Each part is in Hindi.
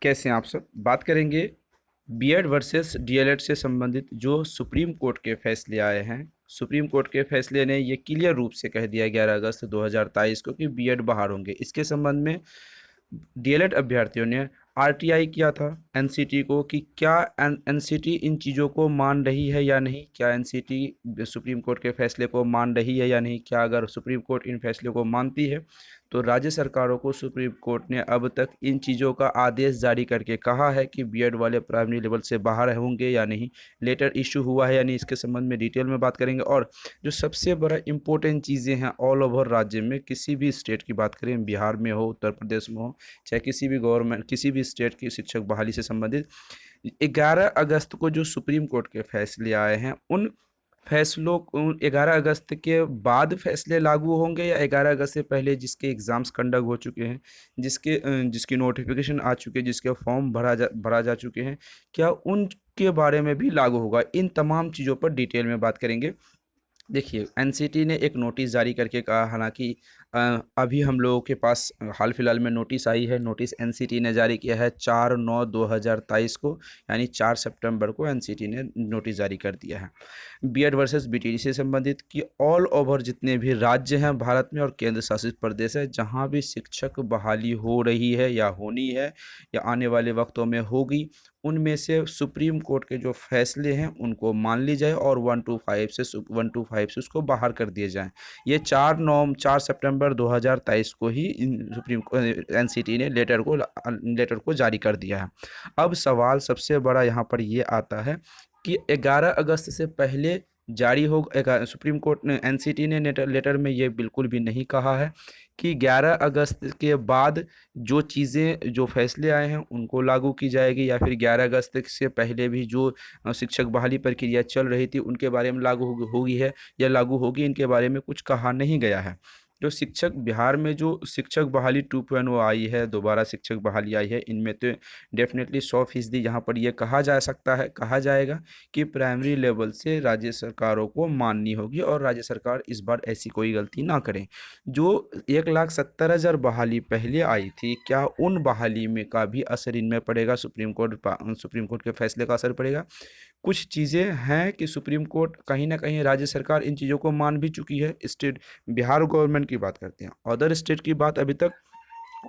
कैसे हैं आप सब। बात करेंगे बीएड वर्सेस डीएलएड से संबंधित जो सुप्रीम कोर्ट के फैसले आए हैं। सुप्रीम कोर्ट के फैसले ने ये क्लियर रूप से कह दिया 11 अगस्त 2023 को कि बीएड बाहर होंगे। इसके संबंध में डीएलएड अभ्यर्थियों ने आरटीआई किया था एनसीटी को कि क्या एनसीटी इन चीज़ों को मान रही है या नहीं, क्या एनसीटी सुप्रीम कोर्ट के फैसले को मान रही है या नहीं। क्या अगर सुप्रीम कोर्ट इन फैसले को मानती है तो राज्य सरकारों को सुप्रीम कोर्ट ने अब तक इन चीज़ों का आदेश जारी करके कहा है कि बीएड वाले प्राइमरी लेवल से बाहर होंगे या नहीं, लेटर इशू हुआ है या नहीं। इसके संबंध में डिटेल में बात करेंगे। और जो सबसे बड़ा इम्पोर्टेंट चीज़ें हैं ऑल ओवर राज्य में, किसी भी स्टेट की बात करें, बिहार में हो, उत्तर प्रदेश में हो, चाहे किसी भी गवर्नमेंट किसी भी स्टेट की शिक्षक बहाली से संबंधित 11 अगस्त को जो सुप्रीम कोर्ट के फैसले आए हैं, उन फैसलों 11 अगस्त के बाद फैसले लागू होंगे या 11 अगस्त से पहले जिसके एग्ज़ाम्स कंडक्ट हो चुके हैं, जिसकी नोटिफिकेशन आ चुके हैं, जिसके फॉर्म भरा जा चुके हैं, क्या उनके बारे में भी लागू होगा। इन तमाम चीज़ों पर डिटेल में बात करेंगे। देखिए, एनसीटी ने एक नोटिस जारी करके कहा, हालांकि अभी हम लोगों के पास हाल फिलहाल में नोटिस आई है। नोटिस एनसीटी ने जारी किया है 4/9/2023 को, यानी 4 सितंबर को एनसीटी ने नोटिस जारी कर दिया है बीएड वर्सेस बीटीडी से संबंधित कि ऑल ओवर जितने भी राज्य हैं भारत में और केंद्र शासित प्रदेश है, जहां भी शिक्षक बहाली हो रही है या होनी है या आने वाले वक्तों में होगी, उनमें से सुप्रीम कोर्ट के जो फैसले हैं उनको मान ली जाए और 125 से उसको बाहर कर दिए जाएं। ये 4 सितंबर 2023 को ही सुप्रीम एनसीटी ने लेटर को जारी कर दिया है। अब सवाल सबसे बड़ा यहाँ पर ये आता है कि 11 अगस्त से पहले जारी हो, सुप्रीम कोर्ट ने एनसीटी ने लेटर में ये बिल्कुल भी नहीं कहा है कि 11 अगस्त के बाद जो चीज़ें जो फैसले आए हैं उनको लागू की जाएगी, या फिर 11 अगस्त से पहले भी जो शिक्षक बहाली प्रक्रिया चल रही थी उनके बारे में लागू होगी है या लागू होगी, इनके बारे में कुछ कहा नहीं गया है। जो शिक्षक बिहार में जो शिक्षक बहाली 2.0 आई है, दोबारा शिक्षक बहाली आई है, इनमें तो डेफिनेटली 100% यहाँ पर यह कहा जाएगा कि प्राइमरी लेवल से राज्य सरकारों को माननी होगी और राज्य सरकार इस बार ऐसी कोई गलती ना करें। जो 1,70,000 बहाली पहले आई थी, क्या उन बहाली में का भी असर इनमें पड़ेगा? सुप्रीम कोर्ट के फैसले का असर पड़ेगा। कुछ चीज़ें हैं कि सुप्रीम कोर्ट कहीं ना कहीं राज्य सरकार इन चीज़ों को मान भी चुकी है। स्टेट बिहार गवर्नमेंट की बात करते हैं, अदर स्टेट की बात अभी तक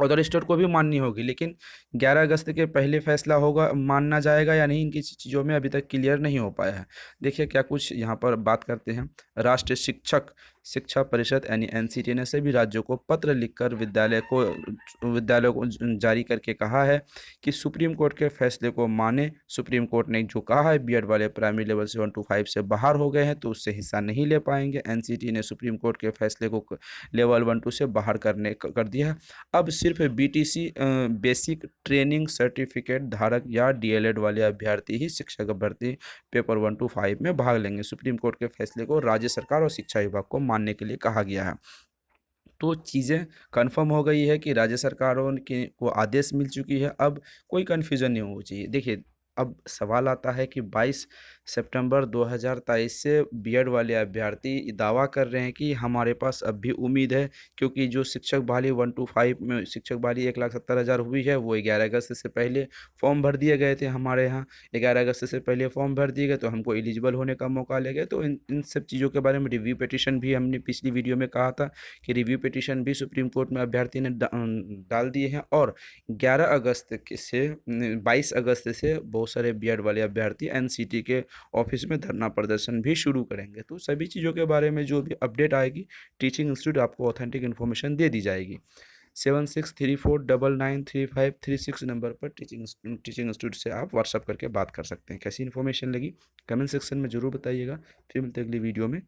अदर स्टेट को भी माननी होगी, लेकिन 11 अगस्त के पहले फैसला होगा, मानना जाएगा या नहीं, इनकी चीज़ों में अभी तक क्लियर नहीं हो पाया है। देखिए क्या कुछ यहाँ पर बात करते हैं। राष्ट्रीय शिक्षक शिक्षा परिषद यानी एनसीटी ने सभी राज्यों को पत्र लिखकर विद्यालयों को जारी करके कहा है कि सुप्रीम कोर्ट के फैसले को माने। सुप्रीम कोर्ट ने जो कहा है बीएड वाले प्राइमरी लेवल से 125 से बाहर हो गए हैं तो उससे हिस्सा नहीं ले पाएंगे। एनसीटी ने सुप्रीम कोर्ट के फैसले को लेवल 1-2 से बाहर कर दिया है। अब सिर्फ बीटीसी बेसिक ट्रेनिंग सर्टिफिकेट धारक या डीएलएड वाले अभ्यर्थी ही शिक्षक भर्ती पेपर 1-5 में भाग लेंगे। सुप्रीम कोर्ट के फैसले को राज्य सरकार और शिक्षा विभाग को मानने के लिए कहा गया है। तो चीज़ें कन्फर्म हो गई है कि राज्य सरकारों के को आदेश मिल चुकी है। अब कोई कन्फ्यूज़न नहीं होनी चाहिए। देखिए, अब सवाल आता है कि 22 सितंबर 2023 से बीएड वाले अभ्यर्थी दावा कर रहे हैं कि हमारे पास अब भी उम्मीद है, क्योंकि जो शिक्षक बहाली 1-5 में शिक्षक बहाली 1,70,000 हुई है वो 11 अगस्त से पहले फॉर्म भर दिए गए थे हमारे यहाँ। 11 अगस्त से पहले फॉर्म भर दिए गए तो हमको एलिजिबल होने का मौका ले गए। तो इन सब चीज़ों के बारे में रिव्यू पिटिशन भी हमने पिछली वीडियो में कहा था कि रिव्यू पिटिशन भी सुप्रीम कोर्ट में अभ्यर्थी ने डाल दिए हैं। और 22 अगस्त से बहुत सारे बीएड वाले अभ्यर्थी एनसीटी के ऑफिस में धरना प्रदर्शन भी शुरू करेंगे। तो सभी चीज़ों के बारे में जो भी अपडेट आएगी, टीचिंग इंस्टीट्यूट आपको ऑथेंटिक इन्फॉर्मेशन दे दी जाएगी। 7634993536 नंबर पर टीचिंग इंस्टीट्यूट से आप व्हाट्सअप करके बात कर सकते हैं। कैसी इन्फॉर्मेशन लगी कमेंट सेक्शन में ज़रूर बताइएगा। फिर मिलते हैं अगली वीडियो में।